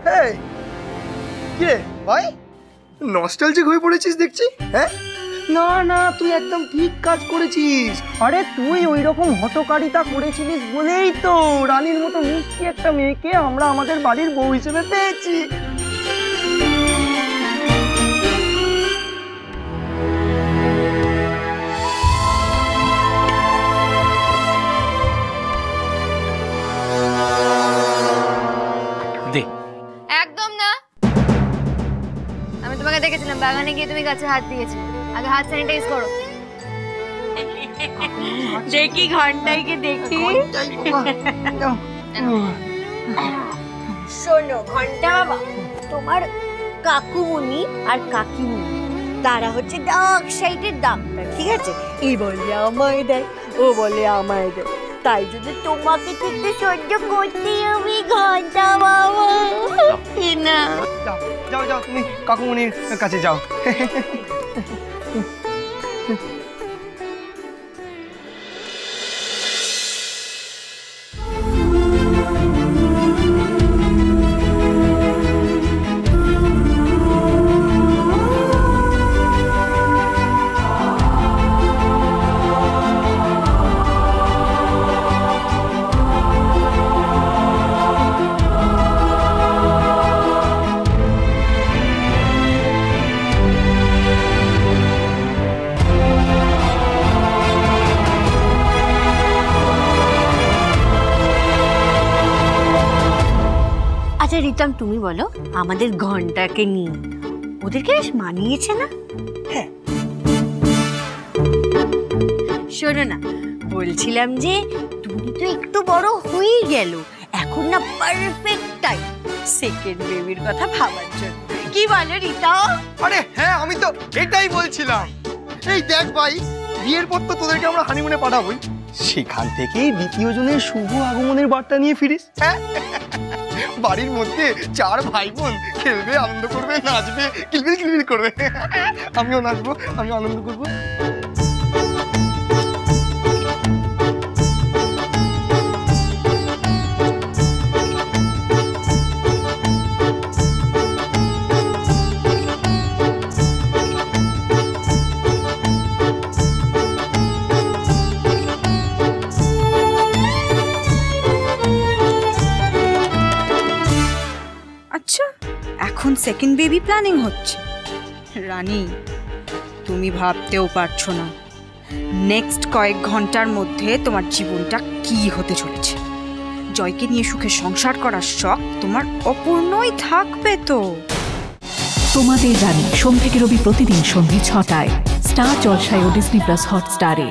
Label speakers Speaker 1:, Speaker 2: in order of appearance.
Speaker 1: এই কি রে ভাই, নস্টালজিক হয়ে পড়েছিস দেখছি। হ্যাঁ না না, তুই একদম ঠিক কাজ করেছিস। আরে তুই ওই রকম হটকারিতা করেছিলিস বলেই তো রানীর মতো মিষ্টি একটা মেয়েকে আমরা আমাদের বাড়ির বউ হিসেবে পেয়েছি।
Speaker 2: একদম না, আমি তোমাকে দেখেছিলাম বাগানে গিয়ে তুমি গাছে হাত দিয়েছিলে। আগে হাত স্যানিটাইজ করো।
Speaker 3: দেখি ঘন্টাইকে দেখি। শোনো ঘন্টা বাবা, তোমার কাকুমুনি আর কাকিমুনি তারা হচ্ছে ডার্ক সাইডের ডাক্তার, ঠিক আছে? এই বলে আমায় দেয়, ও বলে আমায় দেয়, তাই যদি তোমাকে কিন্তু সহ্য করতে হবে ঘন্টা বাবা। না
Speaker 1: যাও যাও যাও, তুমি কাকুমনির কাছে যাও।
Speaker 3: আচ্ছা রিতম, তুমি বলো আমাদের ঘন্টাকে নিয়ে ওদেরকে বেশ মানিয়েছে না? হ্যাঁ শোনো না, বলছিলাম যে তুমি তো একটু বড় হয়ে গেল, এখন না পারফেক্ট টাইম সেকেন্ড বেবির কথা ভাবার জন্য। কি বলো রিতম?
Speaker 1: আরে হ্যাঁ, আমি তো এটাই বলছিলাম। এই দেখ ভাই, বিয়ের পর তো তোদেরকে আমরা হানিমুনে পাঠাবোই, সেখান থেকেই দ্বিতীয় জনের শুভ আগমনের বার্তা নিয়ে ফিরিস। হ্যাঁ, বাড়ির মধ্যে 4 ভাই বোন খেলবে, আনন্দ করবে, নাচবে, কিলবিল কিলবিল করবে। আমিও নাচবো, আমিও আনন্দ করবো।
Speaker 4: এখন সেকেন্ড বেবি প্ল্যানিং হচ্ছে। রানী, তুমি ভাবতেও পারছো না নেক্সট কয়েক ঘন্টার মধ্যে তোমার জীবনটা কি হতে চলেছে। জয়কে নিয়ে সুখে সংসার করার শখ তোমার অপূর্ণই থাকবে তো।
Speaker 5: তোমাদের রানী সোম থেকে রবি প্রতিদিন সন্ধ্যে 6টায় স্টার জলসায় ও ডিজনি প্লাস হটস্টারে।